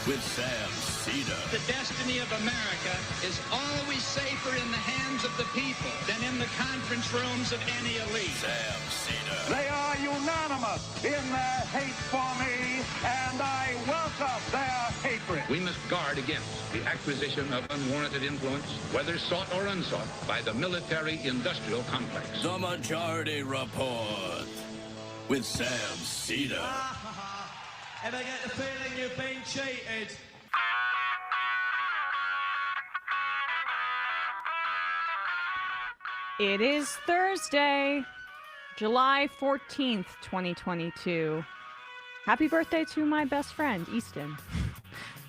with Sam Seder. The destiny of America is always safer in the hands of the people than in the conference rooms of any elite. Sam Seder. They are unanimous in their hate for me, and I welcome their hatred. We must guard against the acquisition of unwarranted influence, whether sought or unsought, by the military-industrial complex. The Majority Report with Sam Seder. Ever get the feeling you've been cheated? It is Thursday, July 14th, 2022. Happy birthday to my best friend, Easton.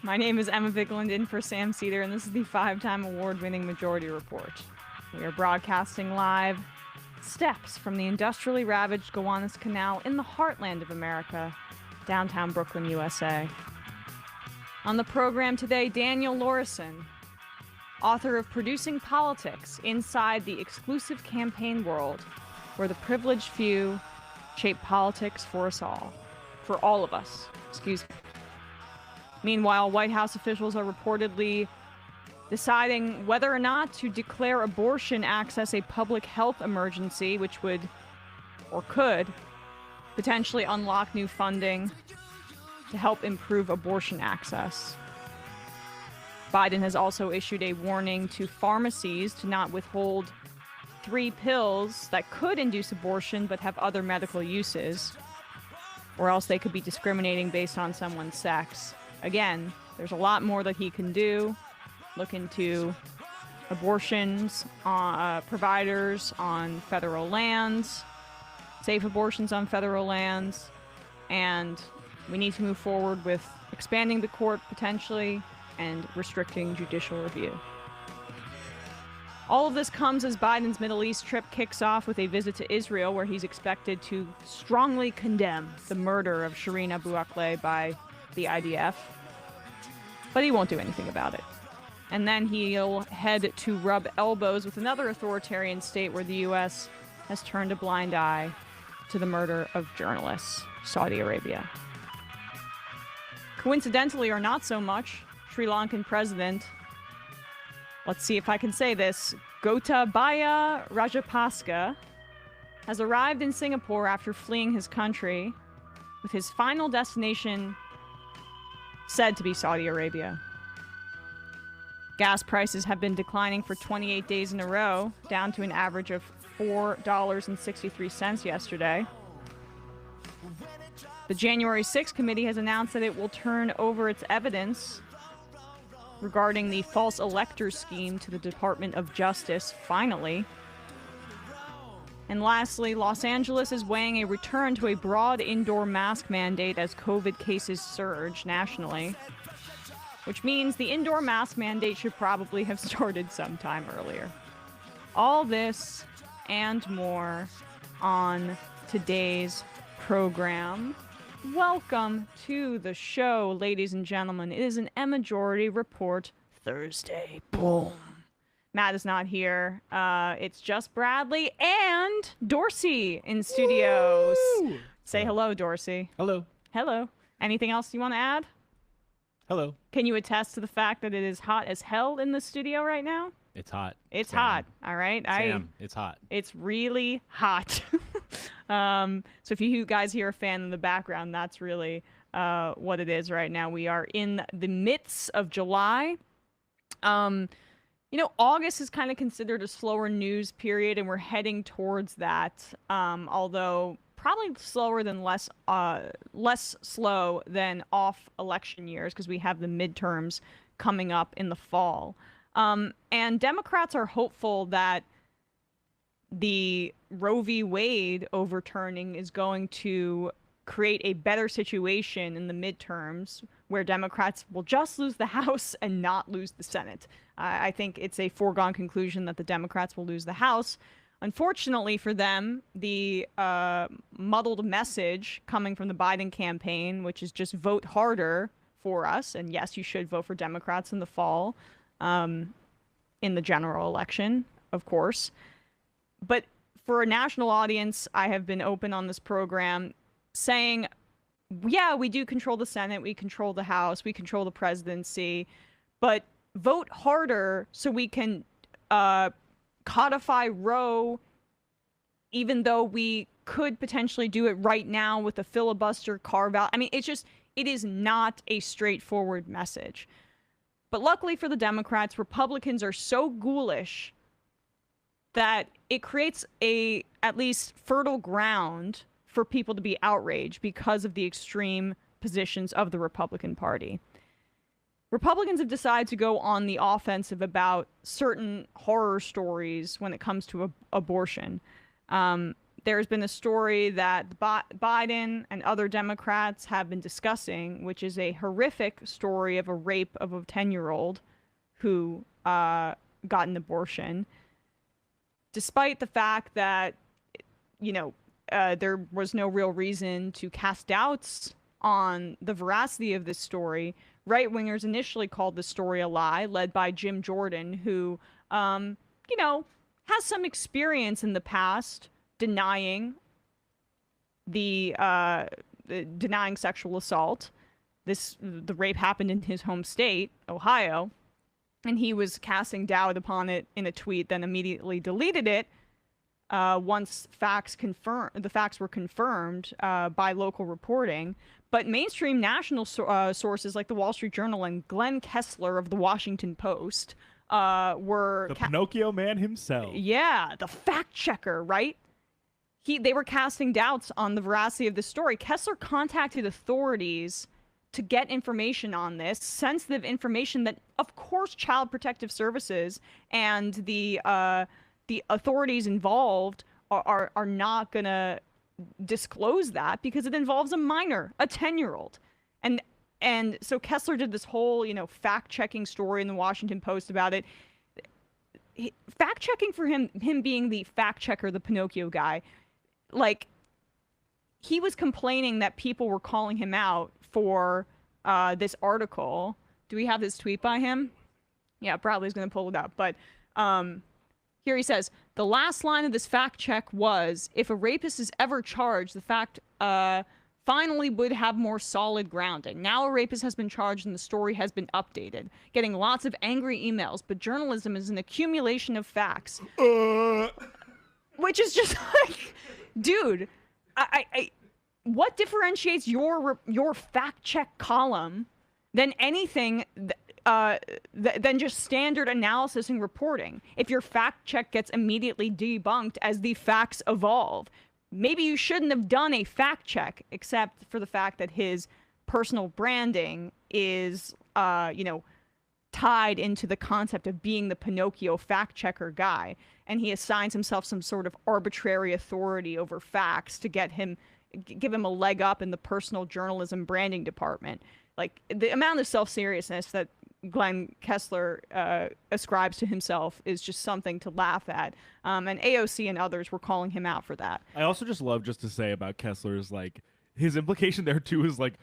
My name is Emma Vigeland, in for Sam Seder, and this is the 5-time award-winning Majority Report. We are broadcasting live steps from the industrially ravaged Gowanus Canal in the heartland of America, downtown Brooklyn, USA. On the program today, Daniel Laurison, author of Producing Politics Inside the Exclusive Campaign World, where the privileged few shape politics for us all. For all of us, excuse me. Meanwhile, White House officials are reportedly deciding whether or not to declare abortion access a public health emergency, which would, or could, potentially unlock new funding to help improve abortion access. Biden has also issued a warning to pharmacies to not withhold 3 pills that could induce abortion but have other medical uses, or else they could be discriminating based on someone's sex. Again, there's a lot more that he can do. Look into abortions, providers on federal lands, safe abortions on federal lands, and we need to move forward with expanding the court potentially and restricting judicial review. All of this comes as Biden's Middle East trip kicks off with a visit to Israel, where he's expected to strongly condemn the murder of Shireen Abu Akleh by the IDF, but he won't do anything about it. And then he'll head to rub elbows with another authoritarian state where the U.S. has turned a blind eye to the murder of journalists, Saudi Arabia. Coincidentally, or not so much, Sri Lankan president, let's see if I can say this, Gotabaya Rajapaksa, has arrived in Singapore after fleeing his country, with his final destination said to be Saudi Arabia. Gas prices have been declining for 28 days in a row, down to an average of $4.63 yesterday. The January 6th committee has announced that it will turn over its evidence regarding the false elector scheme to the Department of Justice, finally. And lastly, Los Angeles is weighing a return to a broad indoor mask mandate as COVID cases surge nationally, which means the indoor mask mandate should probably have started sometime earlier. All this and more on today's program. Welcome to the show, ladies and gentlemen. It is an Majority Report Thursday. Boom. Matt is not here. It's just Bradley and Dorsey in studios. Woo! Say hello, Dorsey. Hello. Hello. Anything else you want to add? Hello. Can you attest to the fact that it is hot as hell in the studio right now? It's hot. It's Sam. hot. All right. Sam, it's hot. It's really hot. So if you guys hear a fan in the background, that's really what it is right now. We are in the midst of July. August is kind of considered a slower news period, and we're heading towards that. Although probably slower than less slow than off election years, because we have the midterms coming up in the fall. And Democrats are hopeful that the Roe v. Wade overturning is going to create a better situation in the midterms where Democrats will just lose the House and not lose the Senate. I think it's a foregone conclusion that the Democrats will lose the House. Unfortunately for them, the muddled message coming from the Biden campaign, which is just vote harder for us, and yes, you should vote for Democrats in the fall, in the general election, of course. But for a national audience, I have been open on this program saying yeah, we do control the Senate, we control the House, we control the presidency, but vote harder so we can codify Roe, even though we could potentially do it right now with a filibuster carve-out. I mean, it is not a straightforward message. But luckily for the Democrats, Republicans are so ghoulish that it creates at least fertile ground for people to be outraged because of the extreme positions of the Republican Party. Republicans have decided to go on the offensive about certain horror stories when it comes to abortion. There's been a story that Biden and other Democrats have been discussing, which is a horrific story of a rape of a 10-year-old who got an abortion. Despite the fact that, there was no real reason to cast doubts on the veracity of this story, right-wingers initially called the story a lie, led by Jim Jordan, who, has some experience in the past denying denying sexual assault. The rape happened in his home state, Ohio, and he was casting doubt upon it in a tweet, then immediately deleted it once the facts were confirmed by local reporting. But mainstream national sources like the Wall Street Journal and Glenn Kessler of the Washington Post were the Pinocchio man himself. Yeah, the fact checker, right? They were casting doubts on the veracity of the story. Kessler contacted authorities to get information on this, sensitive information that, of course, Child Protective Services and the authorities involved are not going to disclose that because it involves a minor, a 10-year-old. And so Kessler did this whole, fact-checking story in the Washington Post about it. Fact-checking for him being the fact-checker, the Pinocchio guy, like, he was complaining that people were calling him out for this article. Do we have this tweet by him? Yeah, Bradley's going to pull it up. But here he says, the last line of this fact check was, if a rapist is ever charged, the fact finally would have more solid grounding. Now a rapist has been charged and the story has been updated. Getting lots of angry emails, but journalism is an accumulation of facts. Which is just like, dude, what differentiates your fact check column than anything than just standard analysis and reporting? If your fact check gets immediately debunked as the facts evolve, maybe you shouldn't have done a fact check, except for the fact that his personal branding is, tied into the concept of being the Pinocchio fact checker guy. And he assigns himself some sort of arbitrary authority over facts to give him a leg up in the personal journalism branding department. Like, the amount of self-seriousness that Glenn Kessler ascribes to himself is just something to laugh at. And AOC and others were calling him out for that. I also just love just to say about Kessler is, like, his implication there too is, like,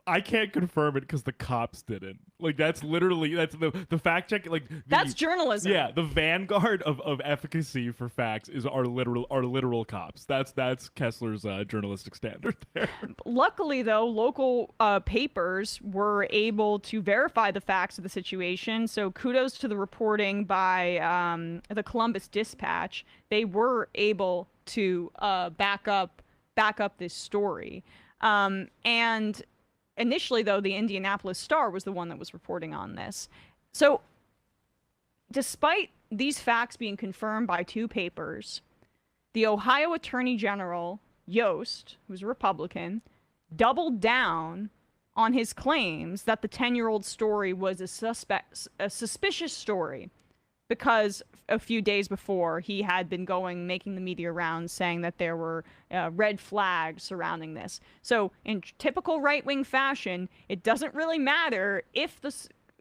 I can't confirm it because the cops didn't. Like, that's the fact check. Like, that's journalism. Yeah, the vanguard of efficacy for facts is our literal cops. That's Kessler's journalistic standard there. Luckily, though, local papers were able to verify the facts of the situation. So kudos to the reporting by the Columbus Dispatch. They were able to back up this story. And initially, though, the Indianapolis Star was the one that was reporting on this. So despite these facts being confirmed by two papers, the Ohio Attorney General, Yost, who's a Republican, doubled down on his claims that the 10-year-old story was a suspicious story, because a few days before he had been making the media rounds saying that there were red flags surrounding this. So in typical right-wing fashion, it doesn't really matter if the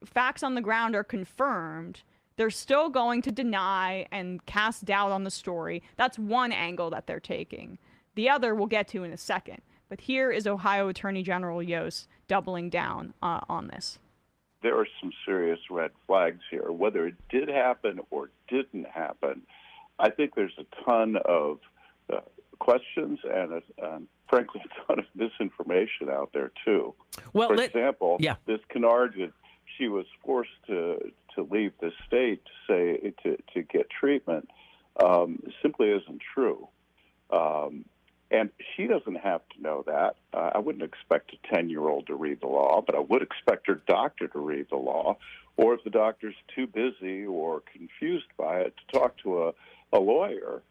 facts on the ground are confirmed. They're still going to deny and cast doubt on the story. That's one angle that they're taking. The other we'll get to in a second. But here is Ohio Attorney General Yost doubling down on this. There are some serious red flags here. Whether it did happen or didn't happen, I think there's a ton of questions and frankly, a ton of misinformation out there too. Well, for example, yeah. this canard that she was forced to leave the state to get treatment simply isn't true. And she doesn't have to know that. I wouldn't expect a 10-year-old to read the law, but I would expect her doctor to read the law, or if the doctor's too busy or confused by it, to talk to a lawyer,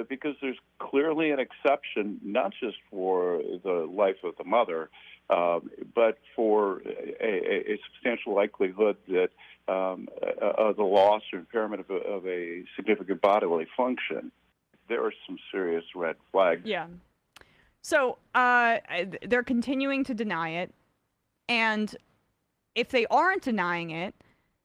because there's clearly an exception, not just for the life of the mother, but for a substantial likelihood that the loss or impairment of a significant bodily function. There are some serious red flags. Yeah. So they're continuing to deny it. And if they aren't denying it,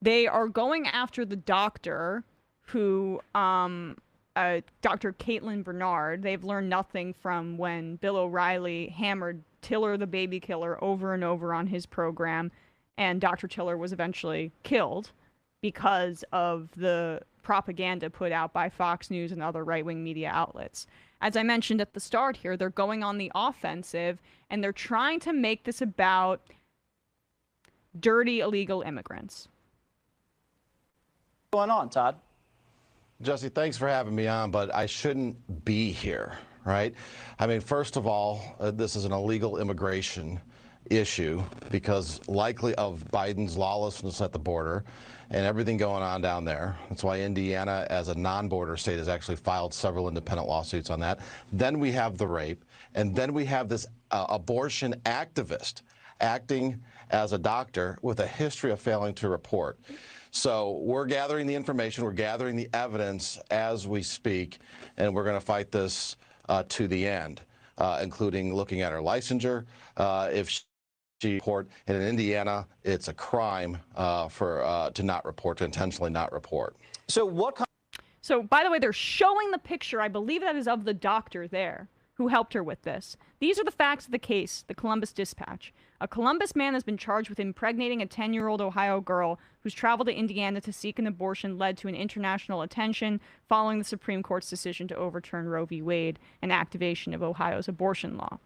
they are going after the doctor who, Dr. Caitlin Bernard, they've learned nothing from when Bill O'Reilly hammered Tiller the baby killer over and over on his program. And Dr. Tiller was eventually killed because of the propaganda put out by Fox News and other right-wing media outlets. As I mentioned at the start here, they're going on the offensive, and they're trying to make this about dirty illegal immigrants. What's going on, Todd? Jesse, thanks for having me on, but I shouldn't be here, right? I mean, first of all, this is an illegal immigration issue because likely of Biden's lawlessness at the border and everything going on down there. That's why Indiana, as a non-border state, has actually filed several independent lawsuits on that. Then we have the rape, and then we have this abortion activist acting as a doctor with a history of failing to report. So we're gathering the information, we're gathering the evidence as we speak, and we're going to fight this to the end, including looking at her licensure. If she report, and in Indiana, it's a crime to not report, to intentionally not report. So, by the way, they're showing the picture. I believe that is of the doctor there who helped her with this. These are the facts of the case, the Columbus Dispatch. A Columbus man has been charged with impregnating a 10-year-old Ohio girl who's traveled to Indiana to seek an abortion led to an international attention following the Supreme Court's decision to overturn Roe v. Wade and activation of Ohio's abortion law.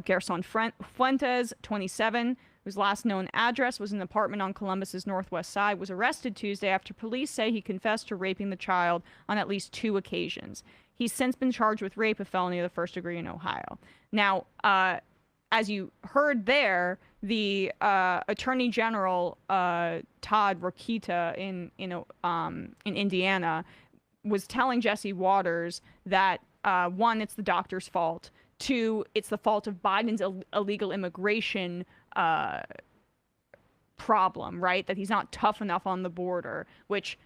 Gerson Fuentes, 27, whose last known address was an apartment on Columbus's northwest side, was arrested Tuesday after police say he confessed to raping the child on at least 2 occasions. He's since been charged with rape, a felony of the first degree in Ohio. Now, as you heard there, the Attorney General Todd Rokita in Indiana was telling Jesse Waters that 1, it's the doctor's fault. 2, it's the fault of Biden's illegal immigration problem, right? That he's not tough enough on the border, which,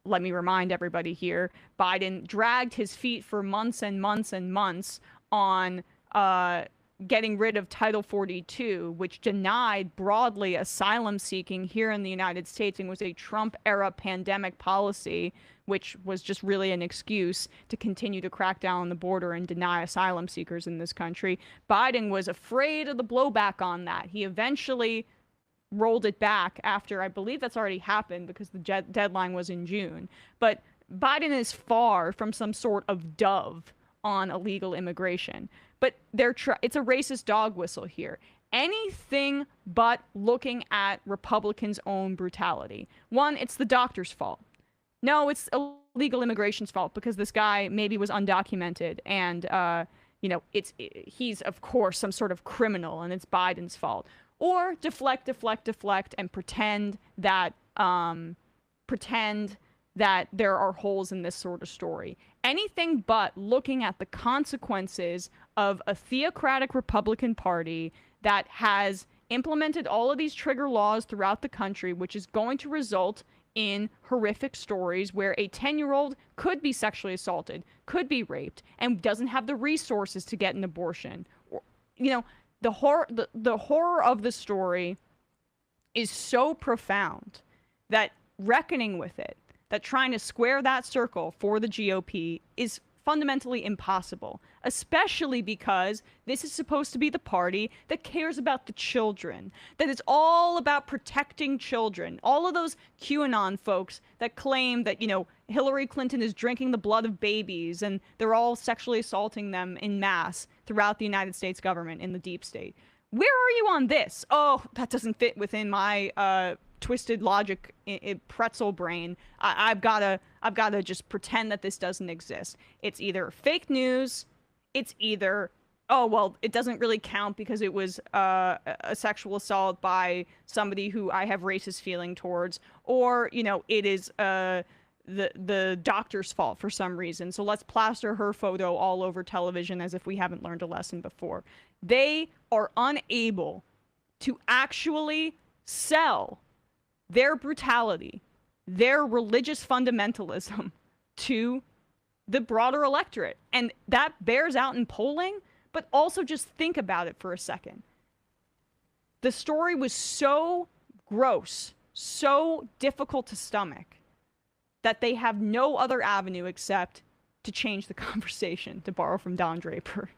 let me remind everybody here, Biden dragged his feet for months and months and months on getting rid of Title 42, which denied broadly asylum seeking here in the United States and was a Trump-era pandemic policy, which was just really an excuse to continue to crack down on the border and deny asylum seekers in this country. Biden was afraid of the blowback on that. He eventually rolled it back after, I believe that's already happened because the deadline was in June. But Biden is far from some sort of dove on illegal immigration. But it's a racist dog whistle here. Anything but looking at Republicans' own brutality. 1, it's the doctor's fault. No, it's illegal immigration's fault because this guy maybe was undocumented and, he's, of course, some sort of criminal and it's Biden's fault. Or deflect, and pretend that there are holes in this sort of story. Anything but looking at the consequences of a theocratic Republican Party that has implemented all of these trigger laws throughout the country, which is going to result in horrific stories where a 10-year-old could be sexually assaulted, could be raped, and doesn't have the resources to get an abortion. The horror of the story is so profound that reckoning with it, that trying to square that circle for the GOP is fundamentally impossible, especially because this is supposed to be the party that cares about the children, that it's all about protecting children. All of those QAnon folks that claim that, Hillary Clinton is drinking the blood of babies, and they're all sexually assaulting them in mass throughout the United States government in the deep state. Where are you on this? Oh, that doesn't fit within my twisted logic pretzel brain. I've gotta just pretend that this doesn't exist. It's either fake news, it's either, oh, well, it doesn't really count because it was a sexual assault by somebody who I have racist feeling towards, or, you know, it is the doctor's fault for some reason. So let's plaster her photo all over television as if we haven't learned a lesson before. They are unable to actually sell their brutality, their religious fundamentalism to the broader electorate. And that bears out in polling, but also just think about it for a second. The story was so gross, so difficult to stomach, that they have no other avenue except to change the conversation, to borrow from Don Draper.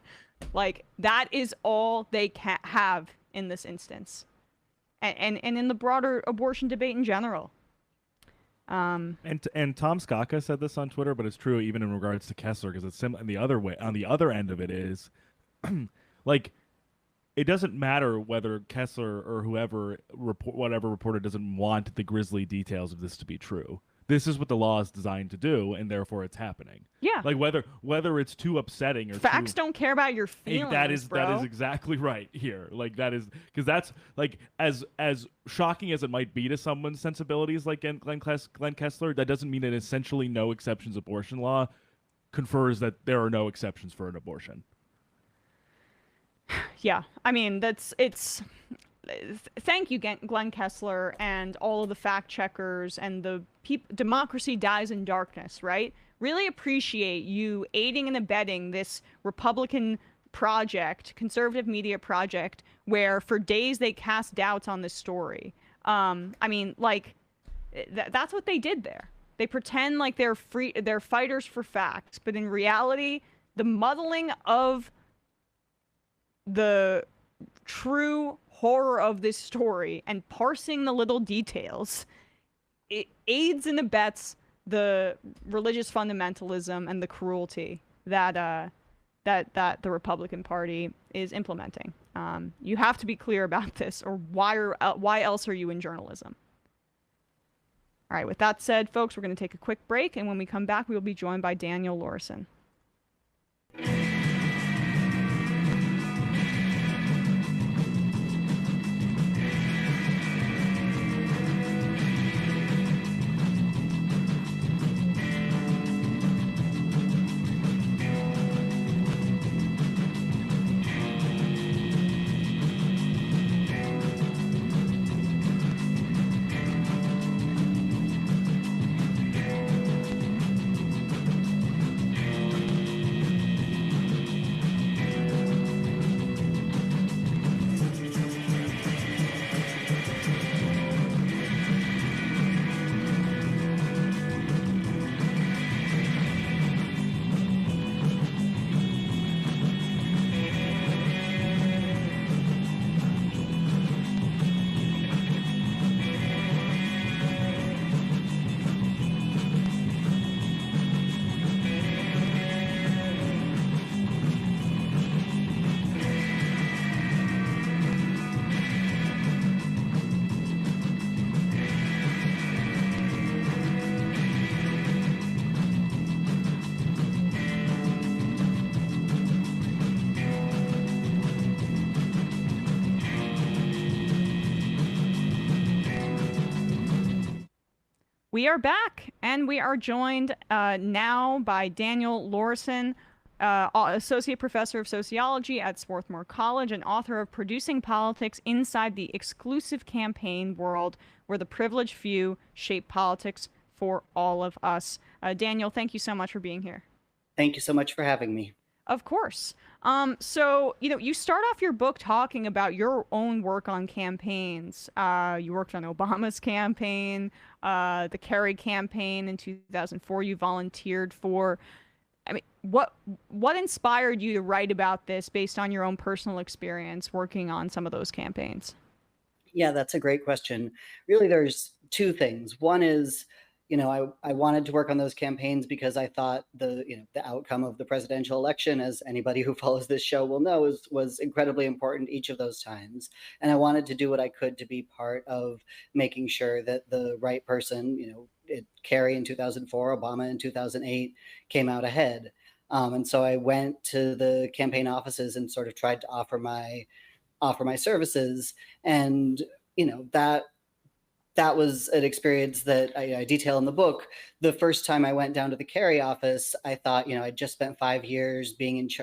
Like, that is all they can have in this instance. And in the broader abortion debate in general. And Tom Skaka said this on Twitter, but it's true even in regards to Kessler, because it's similar. And the other way, on the other end of it is, like, it doesn't matter whether Kessler or whatever reporter doesn't want the grisly details of this to be true. This is what the law is designed to do, and therefore it's happening. Yeah. Like whether it's too upsetting or facts don't care about your feelings. That is bro. exactly right here. Like that is because that's like as shocking as it might be to someone's sensibilities, like Glenn Kessler. That doesn't mean that essentially no exceptions abortion law confers that there are no exceptions for an abortion. Yeah, I mean it's. Thank you, Glenn Kessler, and all of the fact checkers and the democracy dies in darkness, right? Really appreciate you aiding and abetting this Republican project, conservative media project, where for days they cast doubts on this story. I mean, like, that's what they did there. They pretend like they're fighters for facts, but in reality, the muddling of the true horror of this story and parsing the little details, it aids and abets the religious fundamentalism and the cruelty that the Republican Party is implementing. You have to be clear about this, or why else are you in journalism? All right, with that said, folks, we're going to take a quick break, and when we come back, we will be joined by Daniel Laurison. We are back, and we are joined now by Daniel Laurison, Associate Professor of Sociology at Swarthmore College and author of Producing Politics Inside the Exclusive Campaign World, where the privileged few shape politics for all of us. Daniel, thank you so much for being here. Thank you so much for having me. Of course. So, you start off your book talking about your own work on campaigns. You worked on Obama's campaign, the Kerry campaign in 2004 you volunteered for. I mean, what inspired you to write about this based on your own personal experience working on some of those campaigns? Yeah, that's a great question. Really, there's two things. One is, I wanted to work on those campaigns because I thought the outcome of the presidential election, as anybody who follows this show will know, was incredibly important each of those times. And I wanted to do what I could to be part of making sure that the right person, Kerry in 2004, Obama in 2008, came out ahead. And so I went to the campaign offices and sort of tried to offer my services. And, that was an experience that I detail in the book. The first time I went down to the Kerry office, I thought, I'd just spent 5 years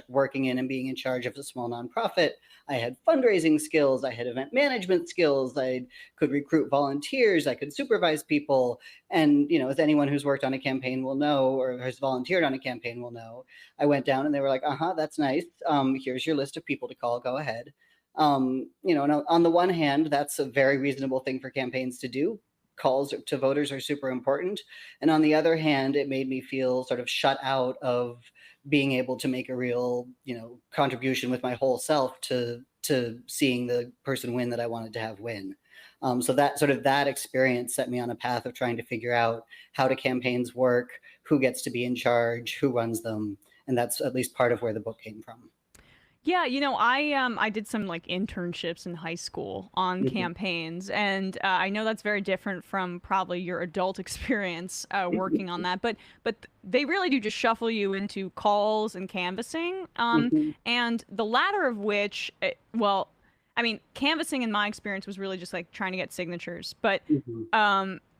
working in and being in charge of a small nonprofit. I had fundraising skills. I had event management skills. I could recruit volunteers. I could supervise people. And, as anyone who's worked on a campaign will know, or has volunteered on a campaign will know, I went down and they were like, that's nice. Here's your list of people to call. Go ahead. And on the one hand, that's a very reasonable thing for campaigns to do. Calls to voters are super important. And on the other hand, it made me feel sort of shut out of being able to make a real, contribution with my whole self to seeing the person win that I wanted to have win. So that experience set me on a path of trying to figure out how do campaigns work, who gets to be in charge, who runs them. And that's at least part of where the book came from. Yeah, I did some like internships in high school on campaigns, and I know that's very different from probably your adult experience working on that. But they really do just shuffle you into calls and canvassing, and the latter of which, canvassing in my experience was really just like trying to get signatures. But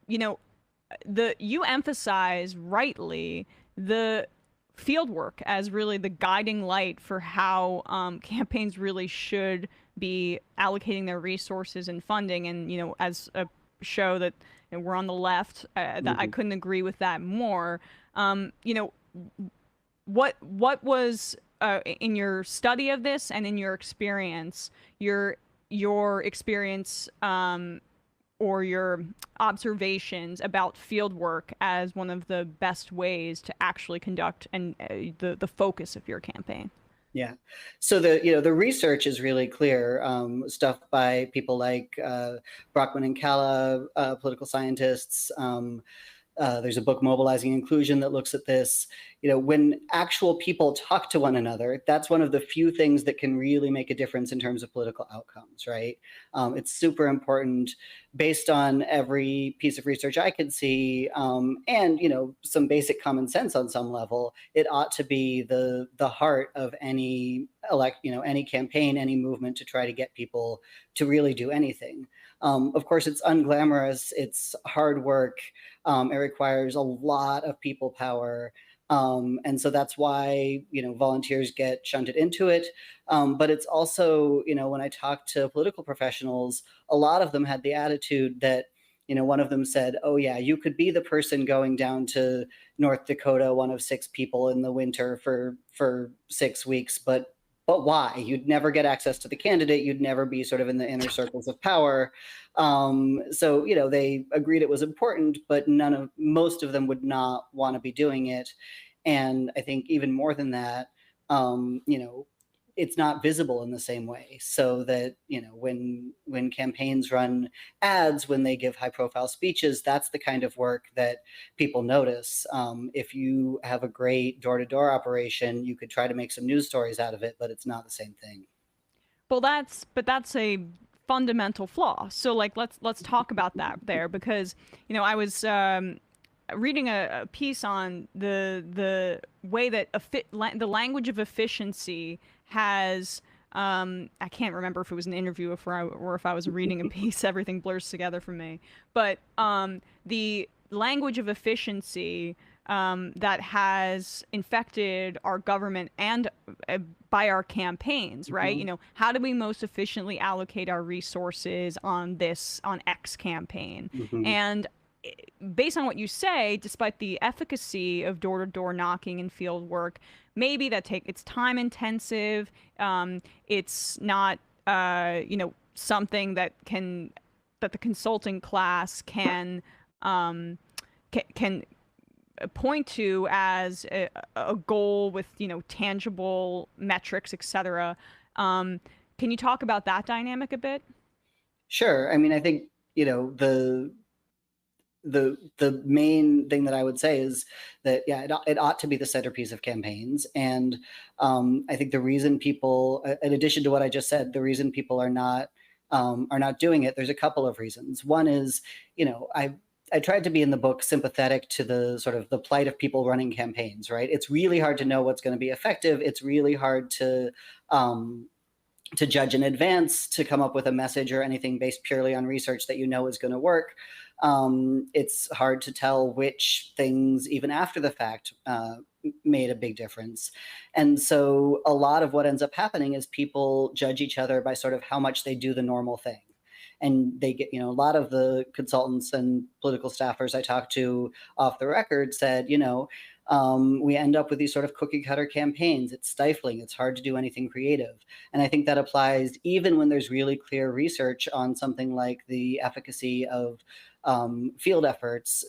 you emphasize rightly the field work as really the guiding light for how campaigns really should be allocating their resources and funding. And as a show that we're on the left, that I couldn't agree with that more. What was in your study of this and in your experience, your experience or your observations about field work as one of the best ways to actually conduct and the focus of your campaign? Yeah. So the research is really clear. Stuff by people like Brockman and Calla, political scientists. There's a book, Mobilizing Inclusion, that looks at this. When actual people talk to one another, that's one of the few things that can really make a difference in terms of political outcomes, right? It's super important based on every piece of research I could see, and some basic common sense on some level. It ought to be the heart of any any campaign, any movement to try to get people to really do anything. Of course, it's unglamorous. It's hard work. It requires a lot of people power. And so that's why, volunteers get shunted into it. But it's also, when I talk to political professionals, a lot of them had the attitude that, one of them said, oh yeah, you could be the person going down to North Dakota, one of 6 people in the winter for 6 weeks, but why? You'd never get access to the candidate. You'd never be sort of in the inner circles of power. So, they agreed it was important, but most of them would not want to be doing it. And I think even more than that, it's not visible in the same way. So that, when campaigns run ads, when they give high profile speeches, that's the kind of work that people notice. If you have a great door-to-door operation, you could try to make some news stories out of it, but it's not the same thing. Well, that's a fundamental flaw. So like, let's talk about that there, because, I was reading a piece on the way that the language of efficiency has, I can't remember if it was an interview or if I was reading a piece. Everything blurs together for me. But the language of efficiency that has infected our government and by our campaigns, right? How do we most efficiently allocate our resources on X campaign? And based on what you say, despite the efficacy of door-to-door knocking and field work, maybe it's time intensive. It's not, something that the consulting class can point to as a goal with, tangible metrics, etc. Can you talk about that dynamic a bit? Sure. I mean, I think, the main thing that I would say is that, yeah, it ought to be the centerpiece of campaigns. And I think the reason people, in addition to what I just said, the reason people are not doing it, there's a couple of reasons. One is, I tried to be in the book sympathetic to the sort of the plight of people running campaigns, right? It's really hard to know what's going to be effective. It's really hard to judge in advance, to come up with a message or anything based purely on research that is going to work. It's hard to tell which things, even after the fact, made a big difference. And so a lot of what ends up happening is people judge each other by sort of how much they do the normal thing. And they get, a lot of the consultants and political staffers I talked to off the record said, we end up with these sort of cookie cutter campaigns. It's stifling. It's hard to do anything creative. And I think that applies even when there's really clear research on something like the efficacy of field efforts.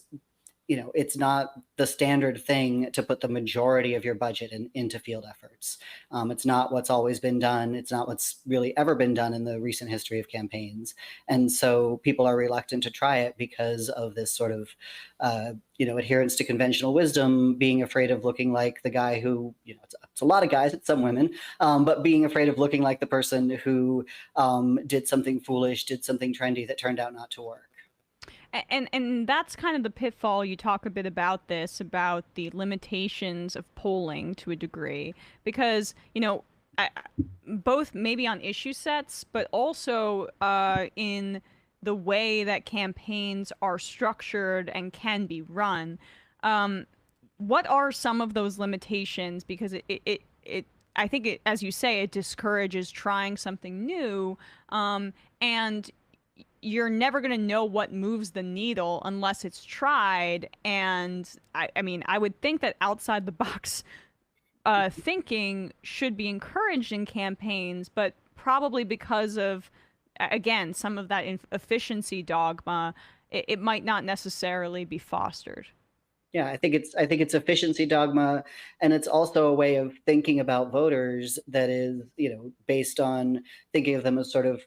It's not the standard thing to put the majority of your budget into field efforts. It's not what's always been done. It's not what's really ever been done in the recent history of campaigns. And so people are reluctant to try it because of this sort of, adherence to conventional wisdom, being afraid of looking like the guy who, it's a lot of guys, it's some women, but being afraid of looking like the person who did something foolish, did something trendy that turned out not to work. And that's kind of the pitfall. You talk a bit about this, about the limitations of polling to a degree, because, both maybe on issue sets, but also in the way that campaigns are structured and can be run. What are some of those limitations? Because I think it, as you say, it discourages trying something new, and you're never going to know what moves the needle unless it's tried. And I mean, I would think that outside the box thinking should be encouraged in campaigns, but probably because of, again, some of that efficiency dogma, it might not necessarily be fostered. Yeah, I think it's efficiency dogma, and it's also a way of thinking about voters that is, based on thinking of them as sort of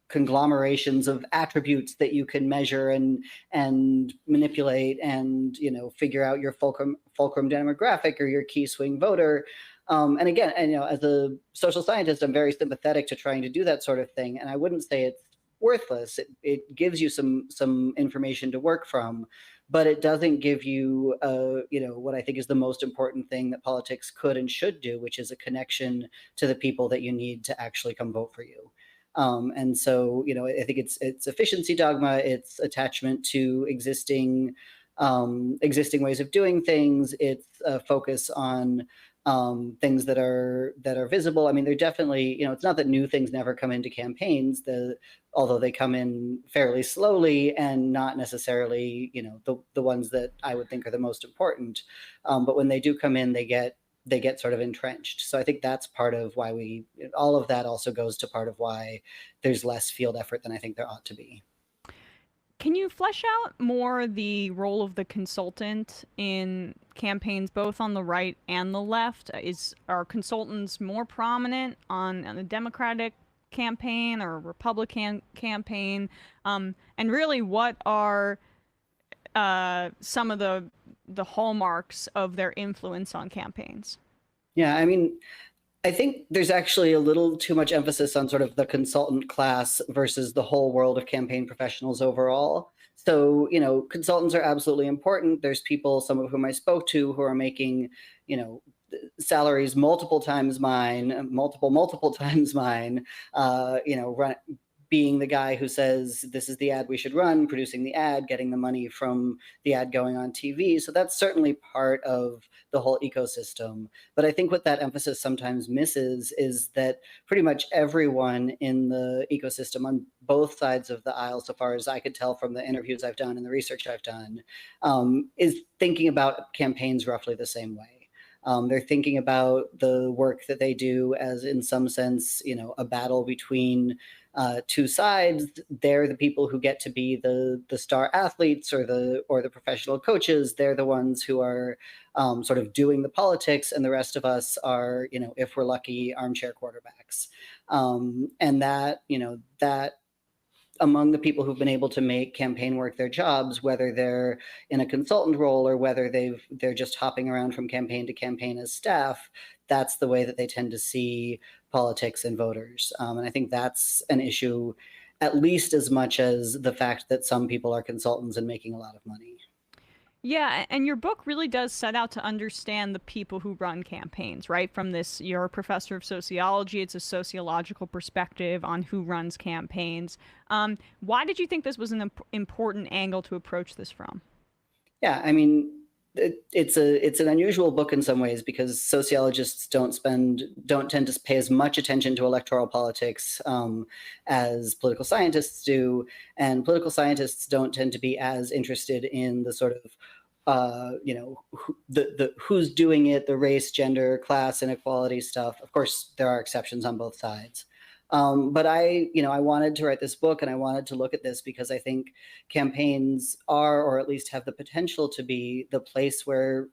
conglomerations of attributes that you can measure and manipulate and figure out your fulcrum demographic or your key swing voter. And again, as a social scientist, I'm very sympathetic to trying to do that sort of thing, and I wouldn't say it's worthless. It gives you some information to work from, but it doesn't give you, what I think is the most important thing that politics could and should do, which is a connection to the people that you need to actually come vote for you. And so, I think it's efficiency dogma, it's attachment to existing ways of doing things, it's a focus on things that are visible. I mean, they're definitely, it's not that new things never come into campaigns, although they come in fairly slowly and not necessarily, the ones that I would think are the most important. But when they do come in, they get sort of entrenched. So I think that's part of why all of that also goes to part of why there's less field effort than I think there ought to be. Can you flesh out more the role of the consultant in campaigns, both on the right and the left? Are consultants more prominent on a Democratic campaign or a Republican campaign? And really, what are some of the hallmarks of their influence on campaigns? Yeah, I mean, I think there's actually a little too much emphasis on sort of the consultant class versus the whole world of campaign professionals overall. So, consultants are absolutely important. There's people, some of whom I spoke to, who are making, salaries multiple times mine, multiple times mine, being the guy who says, this is the ad we should run, producing the ad, getting the money from the ad going on TV. So that's certainly part of the whole ecosystem. But I think what that emphasis sometimes misses is that pretty much everyone in the ecosystem on both sides of the aisle, so far as I could tell from the interviews I've done and the research I've done, is thinking about campaigns roughly the same way. They're thinking about the work that they do as, in some sense, a battle between two sides. They're the people who get to be the star athletes or the professional coaches. They're the ones who are sort of doing the politics, and the rest of us are, if we're lucky, armchair quarterbacks. And that among the people who've been able to make campaign work their jobs, whether they're in a consultant role or whether they're just hopping around from campaign to campaign as staff, that's the way that they tend to see politics and voters. And I think that's an issue at least as much as the fact that some people are consultants and making a lot of money. Yeah, and your book really does set out to understand the people who run campaigns, right? From this, you're a professor of sociology. It's a sociological perspective on who runs campaigns. Why did you think this was an important angle to approach this from? Yeah, I mean, it's an unusual book in some ways because sociologists don't tend to pay as much attention to electoral politics as political scientists do, and political scientists don't tend to be as interested in the sort of the who's doing it, the race, gender, class inequality stuff. Of course, there are exceptions on both sides. But I wanted to write this book and I wanted to look at this because I think campaigns are, or at least have the potential to be, the place where,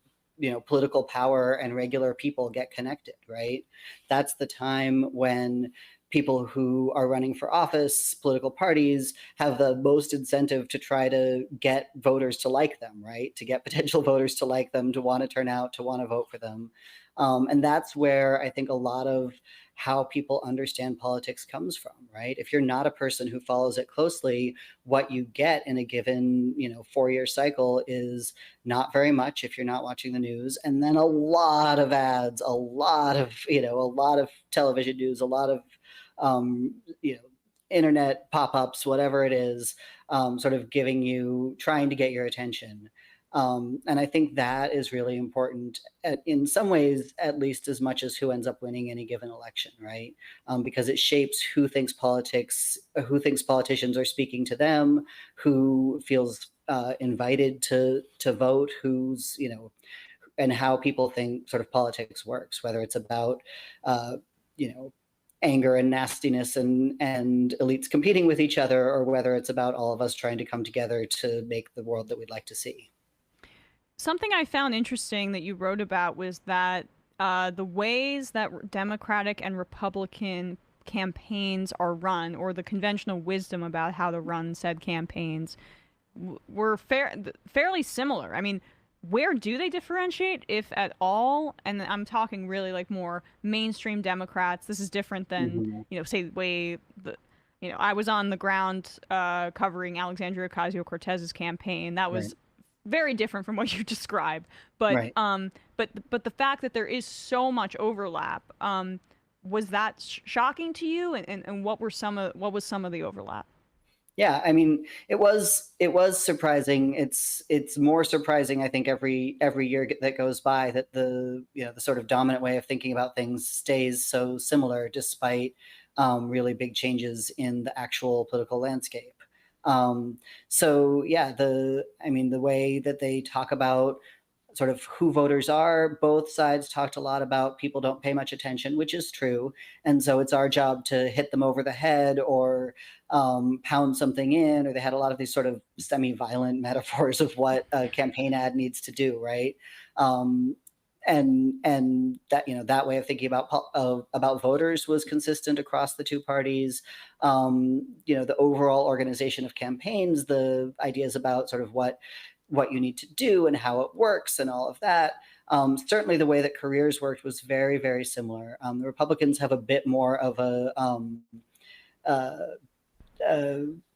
political power and regular people get connected, right? That's the time when people who are running for office, political parties, have the most incentive to try to get voters to like them, right? To get potential voters to like them, to want to turn out, to want to vote for them. And that's where I think a lot of how people understand politics comes from, right? If you're not a person who follows it closely, what you get in a given, 4-year cycle is not very much if you're not watching the news, and then a lot of ads, a lot of television news, a lot of internet pop-ups, whatever it is, sort of trying to get your attention. And I think that is really important in some ways, at least as much as who ends up winning any given election, right? Because it shapes who thinks politicians are speaking to them, who feels invited to vote, and how people think sort of politics works, whether it's about, anger and nastiness and elites competing with each other, or whether it's about all of us trying to come together to make the world that we'd like to see. Something I found interesting that you wrote about was that the ways that Democratic and Republican campaigns are run, or the conventional wisdom about how to run said campaigns, were fairly similar. I mean, where do they differentiate, if at all? And I'm talking really like more mainstream Democrats. This is different than, say, the way I was on the ground covering Alexandria Ocasio-Cortez's campaign. That was very different from what you described. But but the fact that there is so much overlap, was that shocking to you? And what was some of the overlap? Yeah, I mean, it was surprising. It's more surprising, I think, every year that goes by, that the sort of dominant way of thinking about things stays so similar despite really big changes in the actual political landscape. So yeah, the way that they talk about sort of who voters are, both sides talked a lot about people don't pay much attention, which is true. And so it's our job to hit them over the head or pound something in, or they had a lot of these sort of semi-violent metaphors of what a campaign ad needs to do, right? And that, that way of thinking about voters was consistent across the two parties. The overall organization of campaigns, the ideas about sort of what you need to do and how it works and all of that. Certainly the way that careers worked was very, very similar. The Republicans have a bit more of a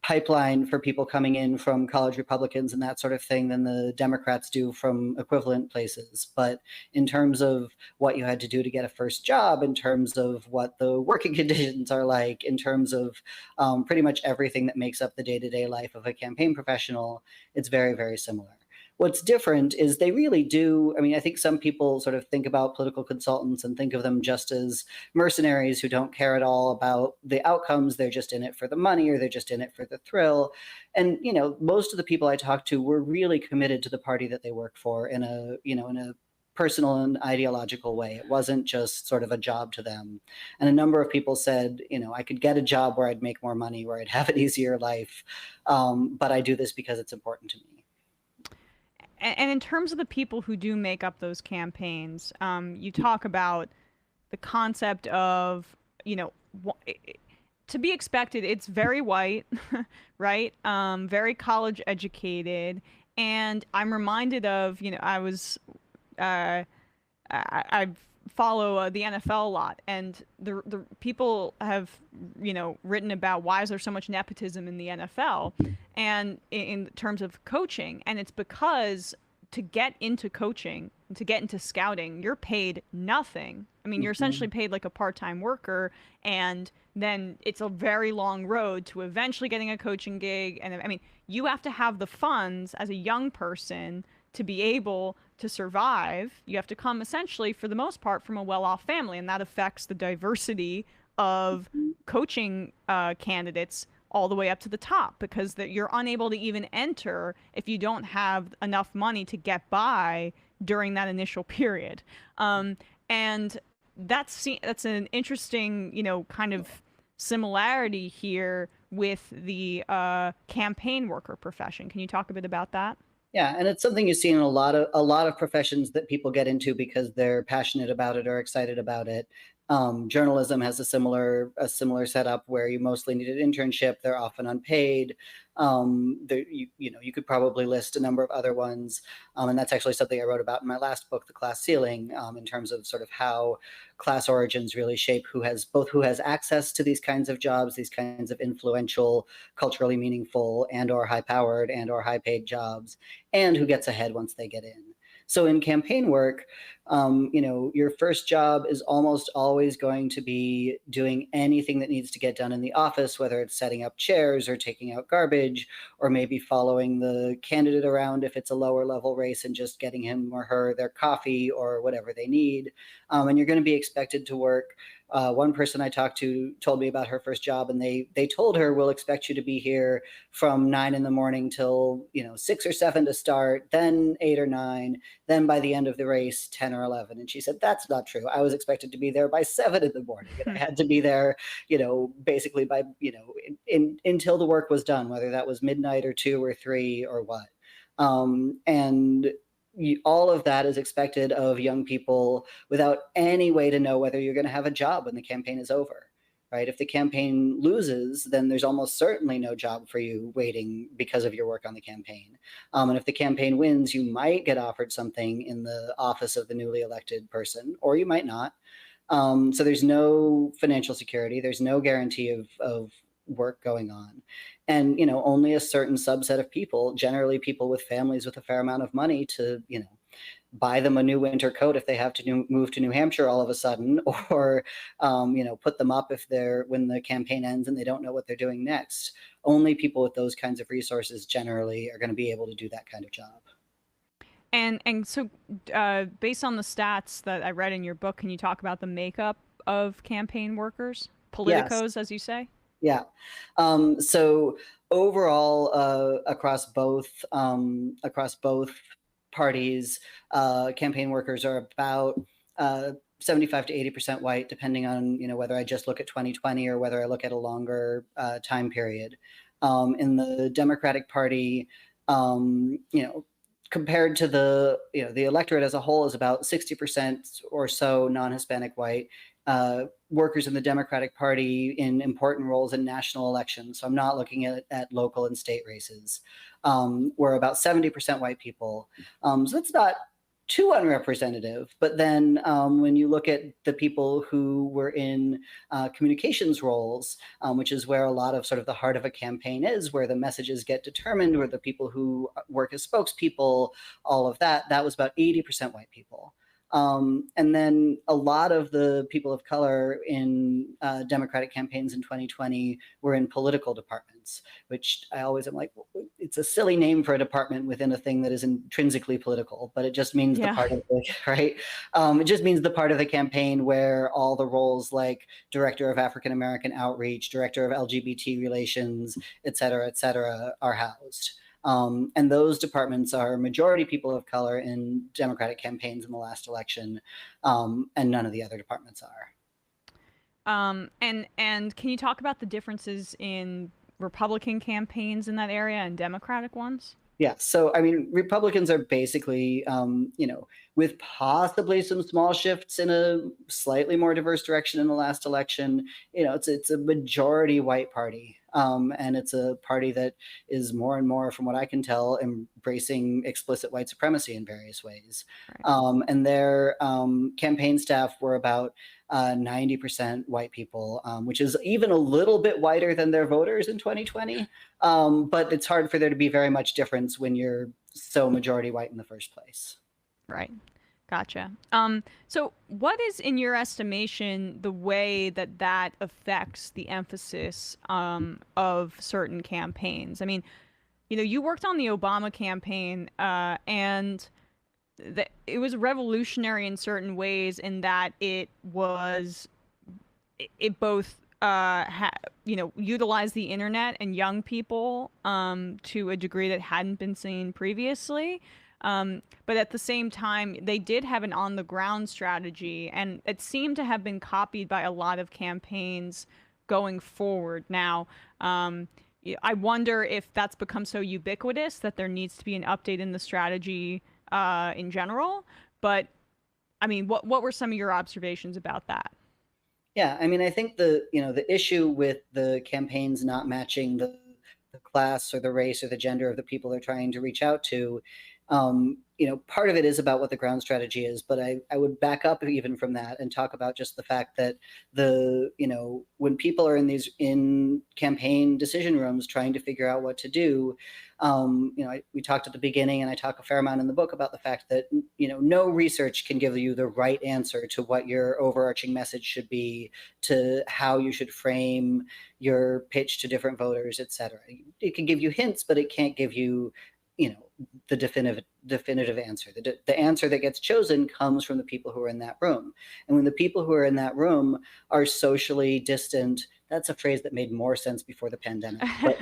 pipeline for people coming in from college Republicans and that sort of thing than the Democrats do from equivalent places. But in terms of what you had to do to get a first job, in terms of what the working conditions are like, in terms of pretty much everything that makes up the day-to-day life of a campaign professional, it's very, very similar. What's different is they really do. I mean, I think some people sort of think about political consultants and think of them just as mercenaries who don't care at all about the outcomes. They're just in it for the money, or they're just in it for the thrill. And, most of the people I talked to were really committed to the party that they work for in a personal and ideological way. It wasn't just sort of a job to them. And a number of people said, I could get a job where I'd make more money, where I'd have an easier life. But I do this because it's important to me. And in terms of the people who do make up those campaigns, you talk about the concept of, to be expected. It's very white, right? Very college educated, and I'm reminded of, I follow the NFL a lot, and the people have written about why is there so much nepotism in the NFL, and in terms of coaching, and it's because to get into coaching, to get into scouting, you're paid nothing. I mean, you're essentially paid like a part-time worker, and then it's a very long road to eventually getting a coaching gig. And I mean, you have to have the funds as a young person to be able to survive. You have to come essentially, for the most part, from a well-off family, and that affects the diversity of coaching candidates all the way up to the top, because you're unable to even enter if you don't have enough money to get by during that initial period. And that's an interesting, kind of similarity here with the campaign worker profession. Can you talk a bit about that? Yeah, and it's something you see in a lot of professions that people get into because they're passionate about it or excited about it. Journalism has a similar setup where you mostly need an internship. They're often unpaid. You could probably list a number of other ones, and that's actually something I wrote about in my last book, The Class Ceiling, in terms of sort of how class origins really shape who has access to these kinds of jobs, these kinds of influential, culturally meaningful, and/or high-powered and/or high-paid jobs, and who gets ahead once they get in. So in campaign work, your first job is almost always going to be doing anything that needs to get done in the office, whether it's setting up chairs or taking out garbage, or maybe following the candidate around if it's a lower level race and just getting him or her their coffee or whatever they need. And you're going to be expected to work. One person I talked to told me about her first job, and they told her, we'll expect you to be here from 9 a.m. till 6 or 7 to start, then 8 or 9, then by the end of the race 10 or 11. And she said, that's not true. I was expected to be there by 7 in the morning, and I had to be there basically by until the work was done, whether that was midnight or 2 or 3 or what. And all of that is expected of young people without any way to know whether you're going to have a job when the campaign is over, right? If the campaign loses, then there's almost certainly no job for you waiting because of your work on the campaign. And if the campaign wins, you might get offered something in the office of the newly elected person, or you might not. So there's no financial security. There's no guarantee of work going on. And, only a certain subset of people, generally people with families with a fair amount of money to, buy them a new winter coat if they have to move to New Hampshire all of a sudden, or, put them up when the campaign ends and they don't know what they're doing next. Only people with those kinds of resources generally are going to be able to do that kind of job. And so based on the stats that I read in your book, can you talk about the makeup of campaign workers, politicos, as you say? Yeah. So overall, across both parties, campaign workers are about 75 to 80% white, depending on whether I just look at 2020 or whether I look at a longer time period. In the Democratic Party, compared to the electorate as a whole is about 60% or so non-Hispanic white. Workers in the Democratic Party in important roles in national elections, so I'm not looking at local and state races, were about 70% white people. So that's not too unrepresentative. But then when you look at the people who were in communications roles, which is where a lot of sort of the heart of a campaign is, where the messages get determined, where the people who work as spokespeople, all of that was about 80% white people. And then a lot of the people of color in Democratic campaigns in 2020 were in political departments, which I always am like, well, it's a silly name for a department within a thing that is intrinsically political, but it just means the part of the, right? It just means the part of the campaign where all the roles like Director of African American Outreach, Director of LGBT Relations, et cetera, are housed. And those departments are majority people of color in Democratic campaigns in the last election, and none of the other departments are. And can you talk about the differences in Republican campaigns in that area and Democratic ones? Yeah, so I mean, Republicans are basically, with possibly some small shifts in a slightly more diverse direction in the last election, it's a majority white party, and it's a party that is more and more, from what I can tell, embracing explicit white supremacy in various ways. Right. And their campaign staff were about 90% white people, which is even a little bit whiter than their voters in 2020. But it's hard for there to be very much difference when you're so majority white in the first place. Right. Gotcha. So what is, in your estimation, the way that that affects the emphasis of certain campaigns? I mean, you worked on the Obama campaign, and it was revolutionary in certain ways in that it both utilized the internet and young people to a degree that hadn't been seen previously. But at the same time, they did have an on-the-ground strategy, and it seemed to have been copied by a lot of campaigns going forward. Now, I wonder if that's become so ubiquitous that there needs to be an update in the strategy in general. But, I mean, what were some of your observations about that? Yeah, I mean, I think the issue with the campaigns not matching the class or the race or the gender of the people they're trying to reach out to, part of it is about what the ground strategy is, but I would back up even from that and talk about just the fact that when people are in campaign decision rooms trying to figure out what to do, we talked at the beginning, and I talk a fair amount in the book about the fact that, no research can give you the right answer to what your overarching message should be, to how you should frame your pitch to different voters, et cetera. It can give you hints, but it can't give you, the definitive answer. The answer that gets chosen comes from the people who are in that room. And when the people who are in that room are socially distant, that's a phrase that made more sense before the pandemic, but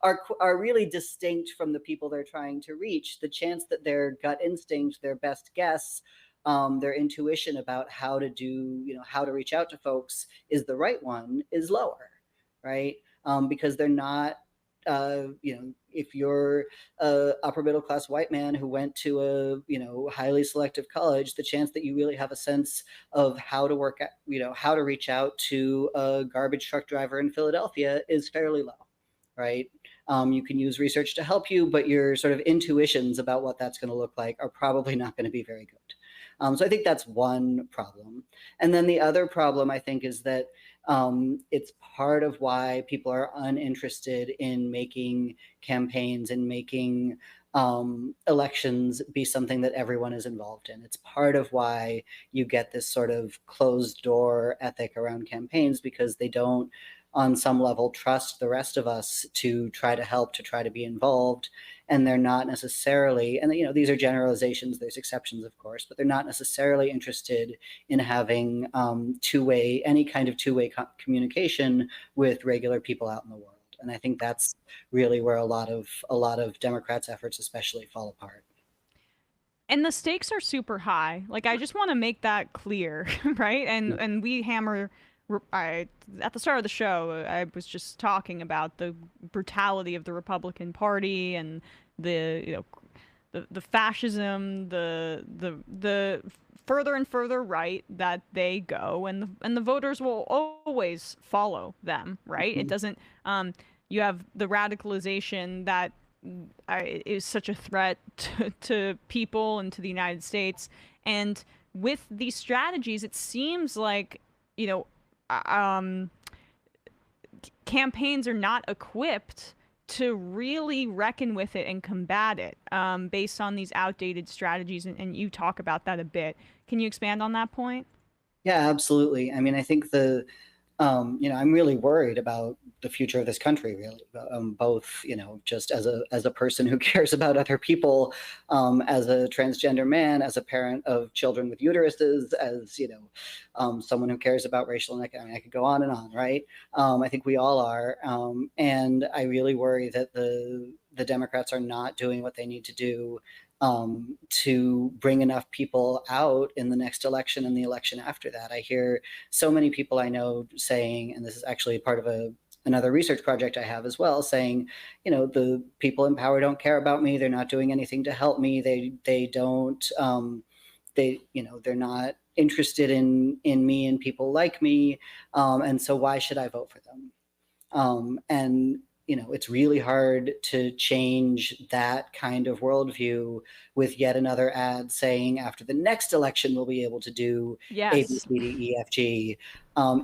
are really distinct from the people they're trying to reach, the chance that their gut instinct, their best guess, their intuition about how to reach out to folks is the right one is lower, right? Because they're not, if you're a upper middle class white man who went to a highly selective college, the chance that you really have a sense of how to how to reach out to a garbage truck driver in Philadelphia is fairly low, right? You can use research to help you, but your sort of intuitions about what that's going to look like are probably not going to be very good. So I think that's one problem. And then the other problem, I think, is that it's part of why people are uninterested in making campaigns and making elections be something that everyone is involved in. It's part of why you get this sort of closed door ethic around campaigns, because they don't, on some level, trust the rest of us to try to help, to try to be involved. And they're not necessarily, and these are generalizations, there's exceptions, of course, but they're not necessarily interested in having any kind of two-way communication with regular people out in the world. And I think that's really where a lot of Democrats' efforts especially fall apart. And the stakes are super high. Like, I just want to make that clear, right? And we hammer. At the start of the show, I was just talking about the brutality of the Republican Party and the fascism, the further and further right that they go, and the voters will always follow them, right? It doesn't. You have the radicalization that is such a threat to people and to the United States, and with these strategies, it seems like campaigns are not equipped to really reckon with it and combat it based on these outdated strategies. And you talk about that a bit. Can you expand on that point? Yeah, absolutely. I mean, I think I'm really worried about the future of this country, really, both, just as a person who cares about other people, as a transgender man, as a parent of children with uteruses, as, someone who cares about racial and I could go on and on, right? I think we all are. And I really worry that the Democrats are not doing what they need to do to bring enough people out in the next election and the election after that. I hear so many people I know saying, and this is actually part of a another research project I have as well, saying, the people in power don't care about me. They're not doing anything to help me. They don't, they're not interested in me and people like me. And so why should I vote for them? And it's really hard to change that kind of worldview with yet another ad saying after the next election we'll be able to do A, B, C, D, E, F, G.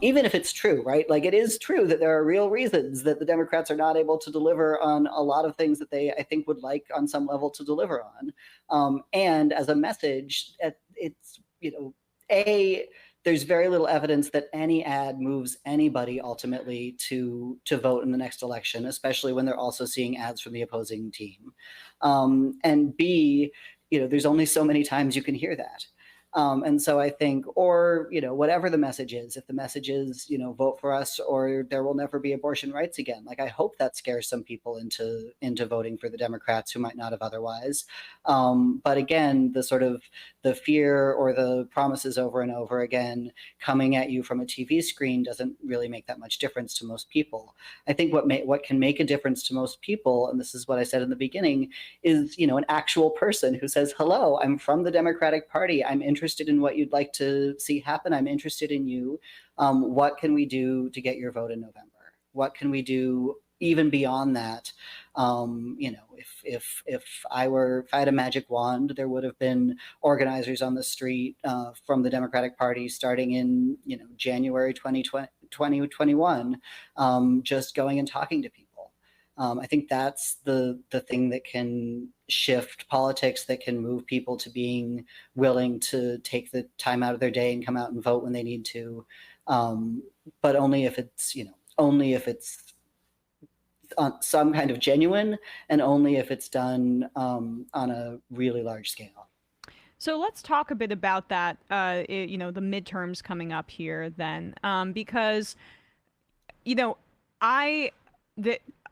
Even if it's true, right? Like, it is true that there are real reasons that the Democrats are not able to deliver on a lot of things that they, I think, would like on some level to deliver on. And as a message, it's, there's very little evidence that any ad moves anybody ultimately to vote in the next election, especially when they're also seeing ads from the opposing team. And B, there's only so many times you can hear that. And so I think, or, whatever the message is, if the message is, vote for us or there will never be abortion rights again, like, I hope that scares some people into voting for the Democrats who might not have otherwise. But again, the sort of the fear or the promises over and over again coming at you from a TV screen doesn't really make that much difference to most people. I think what can make a difference to most people, and this is what I said in the beginning, is, an actual person who says, hello, I'm from the Democratic Party. I'm interested in what you'd like to see happen. I'm interested in you. What can we do to get your vote in November? What can we do even beyond that? If I had a magic wand, there would have been organizers on the street from the Democratic Party starting in January 2021, just going and talking to people. I think that's the thing that can shift politics, that can move people to being willing to take the time out of their day and come out and vote when they need to. But only if it's, on some kind of genuine, and only if it's done on a really large scale. So let's talk a bit about that, the midterms coming up here then, because,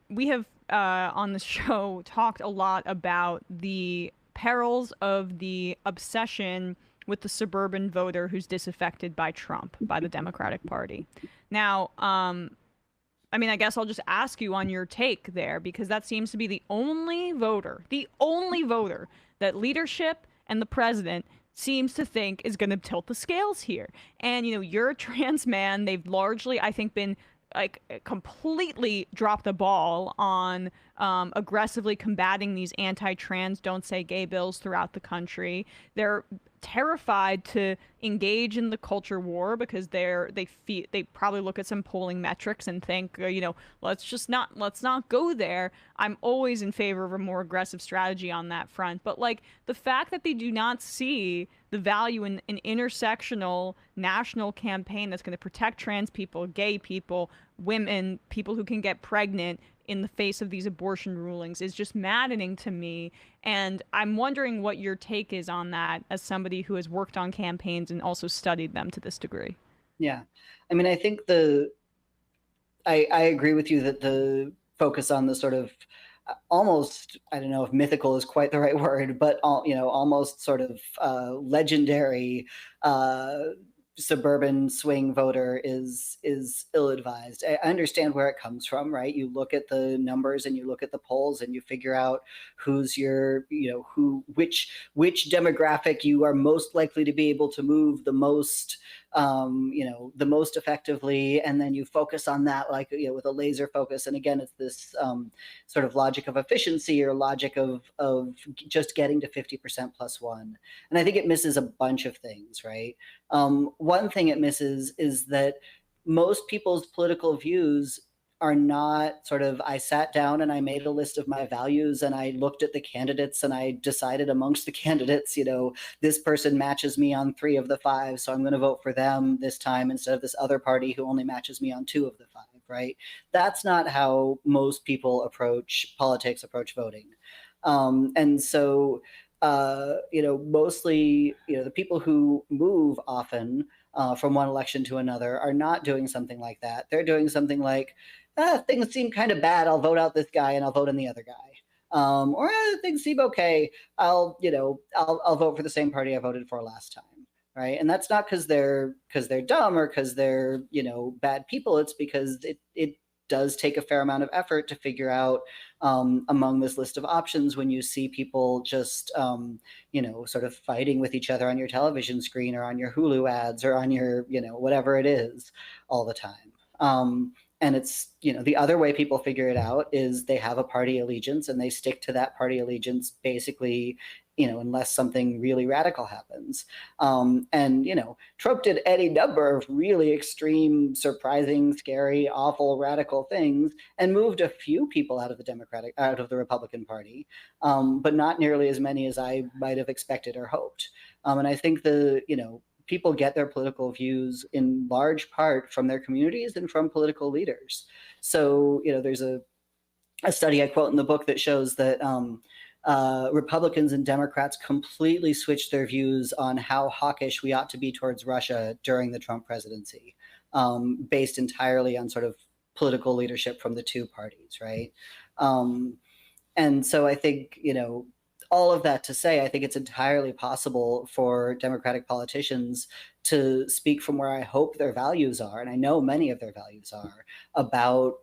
we have on the show talked a lot about the perils of the obsession with the suburban voter who's disaffected by Trump, by the Democratic Party. Now, I guess I'll just ask you on your take there, because that seems to be the only voter that leadership and the president seems to think is going to tilt the scales here. And, you're a trans man. They've largely, I think, been completely dropped the ball on aggressively combating these anti-trans don't say gay bills throughout the country. They're terrified to engage in the culture war because they probably look at some polling metrics and think, let's not go there. I'm always in favor of a more aggressive strategy on that front. But the fact that they do not see the value in an intersectional national campaign that's going to protect trans people, gay people, women, people who can get pregnant in the face of these abortion rulings is just maddening to me. And I'm wondering what your take is on that as somebody who has worked on campaigns and also studied them to this degree. Yeah. I think I agree with you that the focus on the sort of almost, I don't know if mythical is quite the right word, but almost sort of legendary suburban swing voter is ill-advised. I understand where it comes from, right? You look at the numbers and you look at the polls and you figure out who's your, which demographic you are most likely to be able to move the most, the most effectively, and then you focus on that with a laser focus. And again, it's this sort of logic of efficiency or logic of just getting to 50% plus one. And I think it misses a bunch of things, right? One thing it misses is that most people's political views are not sort of, I sat down and I made a list of my values and I looked at the candidates and I decided amongst the candidates, this person matches me on 3 of the 5, so I'm going to vote for them this time instead of this other party who only matches me on 2 of the 5, right? That's not how most people approach politics, approach voting. And so mostly, the people who move often from one election to another are not doing something like that. They're doing something like, things seem kind of bad, I'll vote out this guy and I'll vote in the other guy. Or things seem okay, I'll vote for the same party I voted for last time. Right. And that's not because they're dumb or because they're, bad people. It's because does take a fair amount of effort to figure out among this list of options when you see people just, sort of fighting with each other on your television screen or on your Hulu ads or on your, whatever it is all the time. And it's, the other way people figure it out is they have a party allegiance and they stick to that party allegiance basically, unless something really radical happens. Trump did any number of really extreme, surprising, scary, awful, radical things and moved a few people out of the Republican Party, but not nearly as many as I might have expected or hoped. And I think people get their political views in large part from their communities and from political leaders. So, there's a study I quote in the book that shows that Republicans and Democrats completely switched their views on how hawkish we ought to be towards Russia during the Trump presidency, based entirely on sort of political leadership from the two parties, right? And so I think, all of that to say, I think it's entirely possible for Democratic politicians to speak from where I hope their values are, and I know many of their values are, about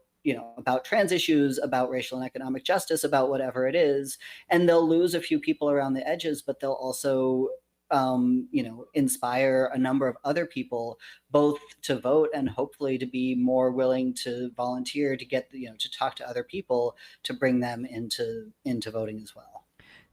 trans issues, about racial and economic justice, about whatever it is, and they'll lose a few people around the edges, but they'll also inspire a number of other people both to vote and hopefully to be more willing to volunteer to get to talk to other people to bring them into voting as well.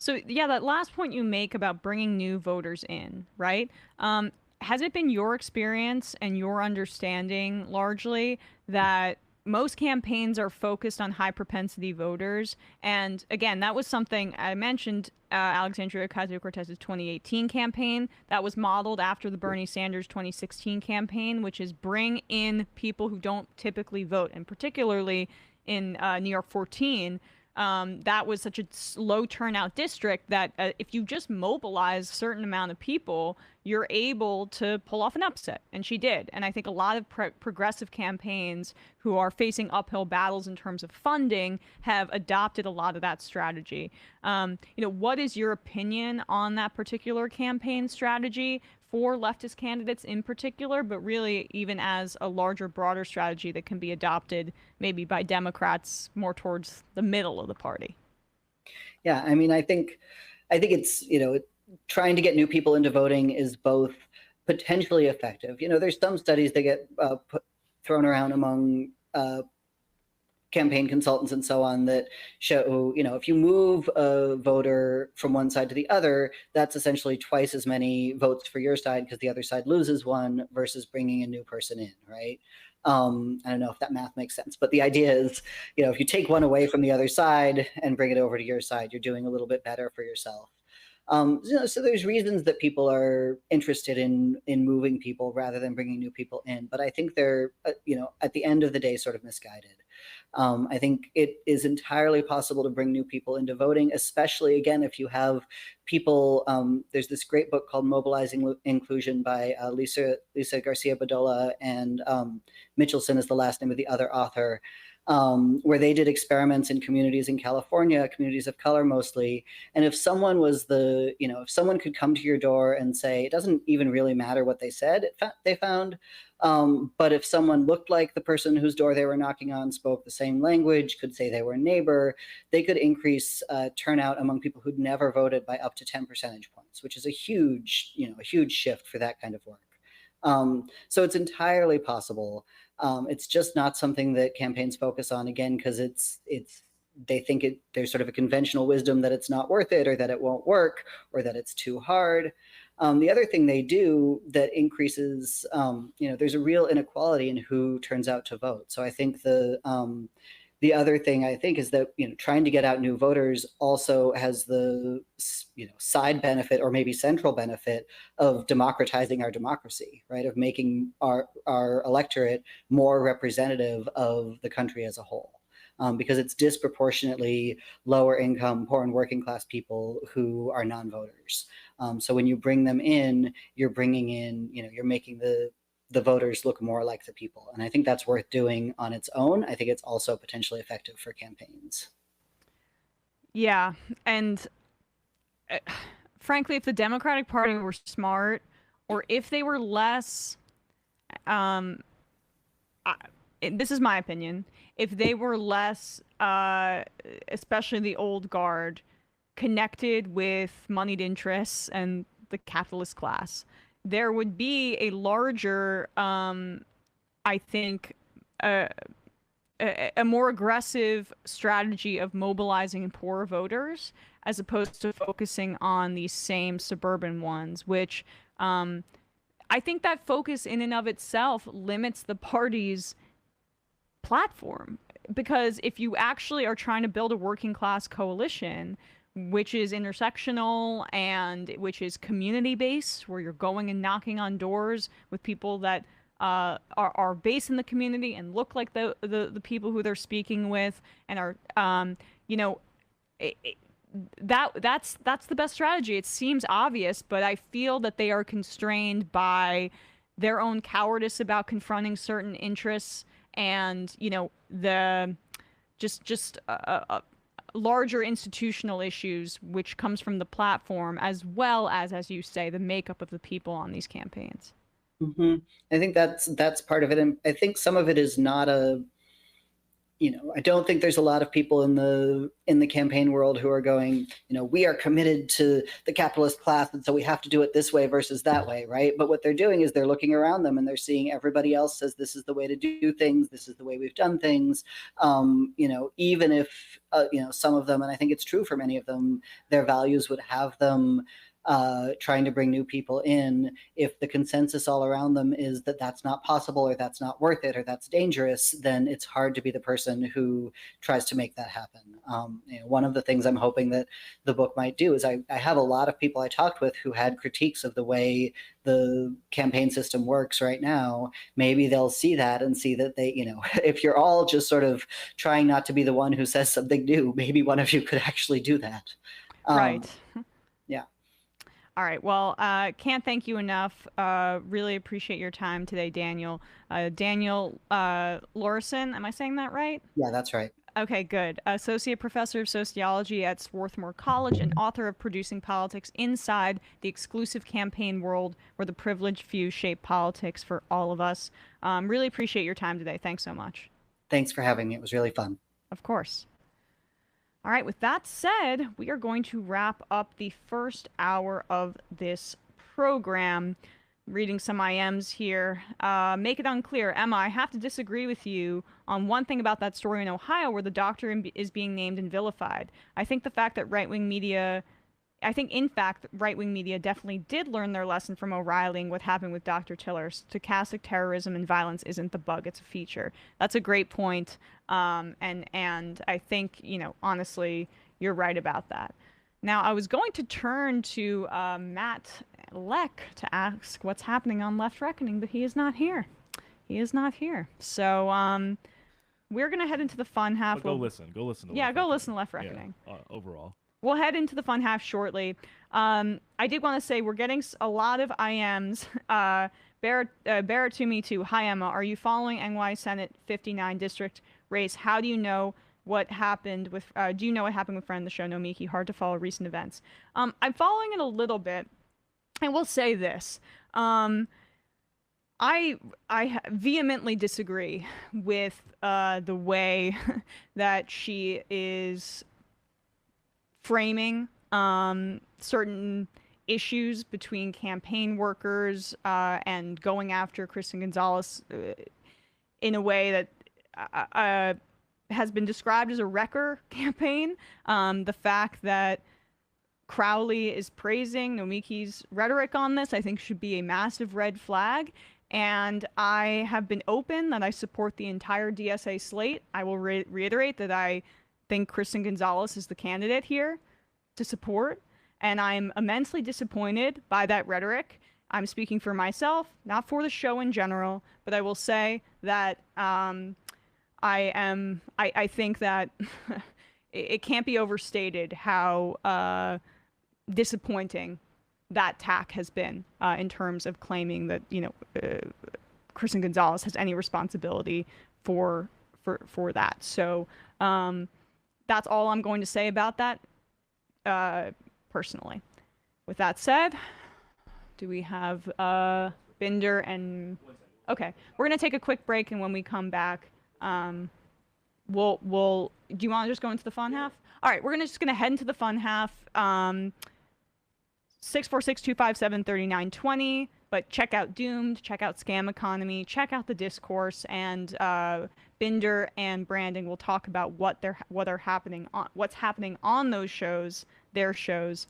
So yeah, that last point you make about bringing new voters in, right? Has it been your experience and your understanding largely that most campaigns are focused on high propensity voters? And again, that was something I mentioned, Alexandria Ocasio-Cortez's 2018 campaign that was modeled after the Bernie Sanders 2016 campaign, which is bring in people who don't typically vote, and particularly in New York 14, that was such a low turnout district that if you just mobilize a certain amount of people, you're able to pull off an upset. And she did. And I think a lot of progressive campaigns who are facing uphill battles in terms of funding have adopted a lot of that strategy. What is your opinion on that particular campaign strategy for leftist candidates in particular, but really even as a larger, broader strategy that can be adopted maybe by Democrats more towards the middle of the party? Yeah, I mean, I think it's, trying to get new people into voting is both potentially effective. There's some studies that get thrown around among campaign consultants and so on that show, if you move a voter from one side to the other, that's essentially twice as many votes for your side because the other side loses one versus bringing a new person in, right? I don't know if that math makes sense, but the idea is, if you take one away from the other side and bring it over to your side, you're doing a little bit better for yourself. So there's reasons that people are interested in moving people rather than bringing new people in, but I think they're, at the end of the day, sort of misguided. I think it is entirely possible to bring new people into voting, especially, again, if you have people. There's this great book called Mobilizing Inclusion by Lisa Garcia Badola, and Mitchelson is the last name of the other author, where they did experiments in communities in California, communities of color mostly. And if someone was if someone could come to your door and say, it doesn't even really matter what they said, they found, but if someone looked like the person whose door they were knocking on, spoke the same language, could say they were a neighbor, they could increase turnout among people who'd never voted by up to 10 percentage points, which is a huge shift for that kind of work. So it's entirely possible. It's just not something that campaigns focus on, again, because they think there's sort of a conventional wisdom that it's not worth it, or that it won't work, or that it's too hard. The other thing they do that increases, there's a real inequality in who turns out to vote. So I think the other thing I think is that, trying to get out new voters also has the, side benefit, or maybe central benefit, of democratizing our democracy, right? Of making our electorate more representative of the country as a whole. Because it's disproportionately lower income, poor and working class people who are non-voters. So when you bring them in, you're bringing in, you're making the voters look more like the people. And I think that's worth doing on its own. I think it's also potentially effective for campaigns. Yeah. And frankly, if the Democratic Party were smart, or if they were less, this is my opinion, if they were less, especially the old guard, connected with moneyed interests and the capitalist class, there would be a larger, I think, a more aggressive strategy of mobilizing poorer voters as opposed to focusing on these same suburban ones, which I think that focus in and of itself limits the party's platform. Because if you actually are trying to build a working class coalition, which is intersectional and which is community based, where you're going and knocking on doors with people that are based in the community and look like the people who they're speaking with, and are that's the best strategy. It seems obvious, but I feel that they are constrained by their own cowardice about confronting certain interests, and the just larger institutional issues, which comes from the platform, as well as you say, the makeup of the people on these campaigns. Mm-hmm. I think that's part of it, and I think some of it is not I don't think there's a lot of people in the campaign world who are going, we are committed to the capitalist class, and so we have to do it this way versus that way, right? But what they're doing is they're looking around them and they're seeing everybody else says this is the way to do things, this is the way we've done things. Even if some of them, and I think it's true for many of them, their values would have them trying to bring new people in. If the consensus all around them is that that's not possible, or that's not worth it, or that's dangerous, then it's hard to be the person who tries to make that happen. One of the things I'm hoping that the book might do is I have a lot of people I talked with who had critiques of the way the campaign system works right now. Maybe they'll see that and see that they, if you're all just sort of trying not to be the one who says something new, maybe one of you could actually do that. Right. Yeah. All right. Well, can't thank you enough. Really appreciate your time today, Daniel. Daniel Laurison, am I saying that right? Yeah, that's right. Okay, good. Associate Professor of Sociology at Swarthmore College and author of Producing Politics Inside the Exclusive Campaign World, where the privileged few shape politics for all of us. Really appreciate your time today. Thanks so much. Thanks for having me. It was really fun. Of course. All right, with that said, we are going to wrap up the first hour of this program. Reading some IMs here. Make it unclear. Emma, I have to disagree with you on one thing about that story in Ohio where the doctor is being named and vilified. I think in fact, right-wing media definitely did learn their lesson from O'Reilly and what happened with Dr. Tiller. Stochastic terrorism and violence isn't the bug, it's a feature. That's a great point. And I think, honestly, you're right about that. Now, I was going to turn to Matt Leck to ask what's happening on Left Reckoning, but he is not here. So we're going to head into the fun half. Go listen to listen to Left Reckoning. Yeah, overall. We'll head into the fun half shortly. I did want to say we're getting a lot of IMs. Bear it to me too. Hi, Emma. Are you following NY Senate 59 district race? How do you know what happened with? Do you know what happened with friend of the show, Nomiki? Hard to follow recent events. I'm following it a little bit. I will say this. I vehemently disagree with the way that she is framing certain issues between campaign workers and going after Kristen Gonzalez in a way that has been described as a wrecker campaign. The fact that Crowley is praising Nomiki's rhetoric on this, I think, should be a massive red flag. And I have been open that I support the entire DSA slate. I will reiterate that I think Kristen Gonzalez is the candidate here to support. And I'm immensely disappointed by that rhetoric. I'm speaking for myself, not for the show in general, but I will say that I think that it can't be overstated how disappointing that tack has been in terms of claiming that Kristen Gonzalez has any responsibility for that. So that's all I'm going to say about that personally. With that said, do we have Binder and Okay, we're gonna take a quick break, and when we come back, we'll. Do you want to just go into the fun half? All right, we're just gonna head into the fun half. 646-257-3920. But check out Doomed, check out Scam Economy, check out The Discourse, and Binder and Brandon will talk about what's happening on those shows, their shows.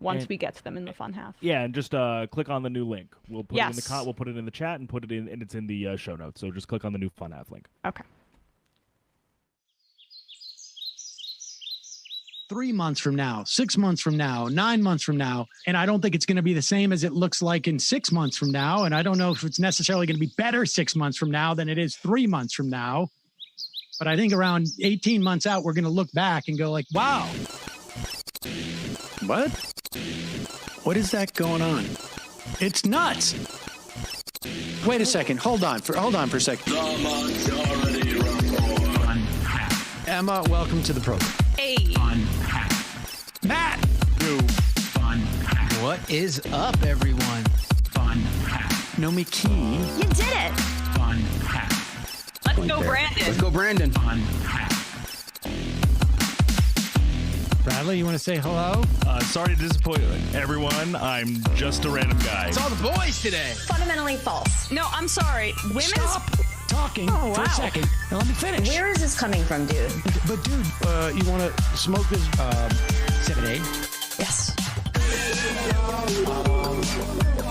Once we get to them in the fun half. Yeah, and just click on the new link. We'll put Yes. it in the we'll put it in the chat and put it in, and it's in the show notes. So just click on the new fun half link. Okay. 3 months from now, 6 months from now, 9 months from now. And I don't think it's going to be the same as it looks like in 6 months from now. And I don't know if it's necessarily going to be better 6 months from now than it is 3 months from now. But I think around 18 months out, we're going to look back and go like, wow. What? What is that going on? It's nuts. Wait a second. Hold on for a second. Emma, welcome to the program. Hey. Matt. What is up, everyone? Nomiki. You did it. Let's go, Brandon. Let's go, Brandon. Bradley, you want to say hello? Sorry to disappoint everyone. I'm just a random guy. It's all the boys today. Fundamentally false. No, I'm sorry. Women's Stop talking for a second. Now let me finish. Where is this coming from, dude? But dude, you want to smoke this 7-8? Yes.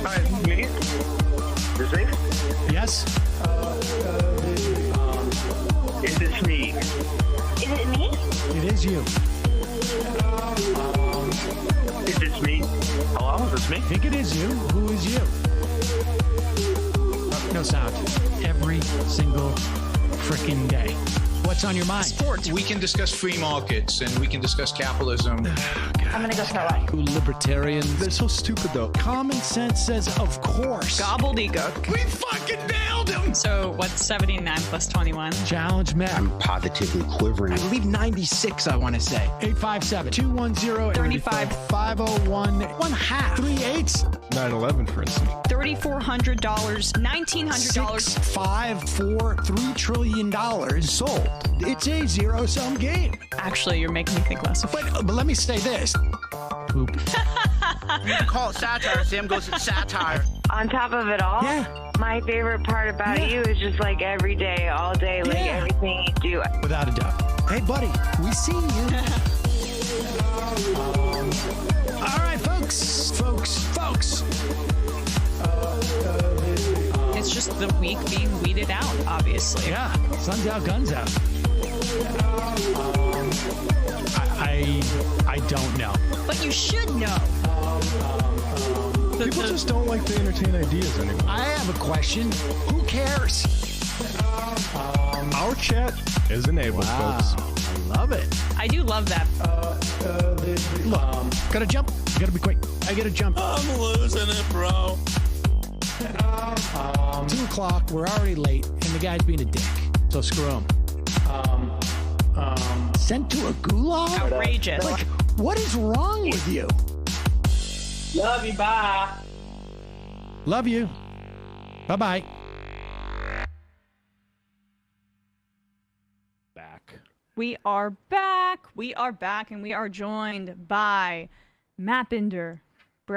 Hi, me? Is it? Yes. Is this me? Is it me? It is you. Is this me? Hello, is this me? I think it is you. Who is you? No sound. Every single freaking day. What's on your mind? Sports. We can discuss free markets and we can discuss capitalism. I'm gonna go throw up. Who libertarians? They're so stupid though. Common sense says, of course. gobbledygook. We fucking nailed him! So what's 79 plus 21? Challenge Matt. I'm positively quivering. I believe 96, I want to say. 857-210-35-501. 1/2. 3/8. 9/11, for instance. $3,400, $1,900. 654 $3 trillion sold. It's a zero-sum game. Actually, you're making me think less of it. But let me say this. Poop. You can call it satire. Sam goes, it's satire. On top of it all, Yeah. my favorite part about you is just like every day, all day, like everything you do. Without a doubt. Hey, buddy, we see you. All right, folks. It's just the week being weeded out, obviously. Yeah, sun's out, guns out. I don't know. But you should know. People just don't like to entertain ideas anymore. I have a question. Who cares? Our chat is enabled, folks. I love it. I do love that. Look, gotta jump. Gotta be quick. I gotta jump. I'm losing it, bro. 2 o'clock. We're already late, and the guy's being a dick. So screw him. Sent to a gulag? Outrageous. Like, what is wrong with you? Love you, bye. Love you. Bye-bye. Back. We are back. We are back, and we are joined by Matt Binder,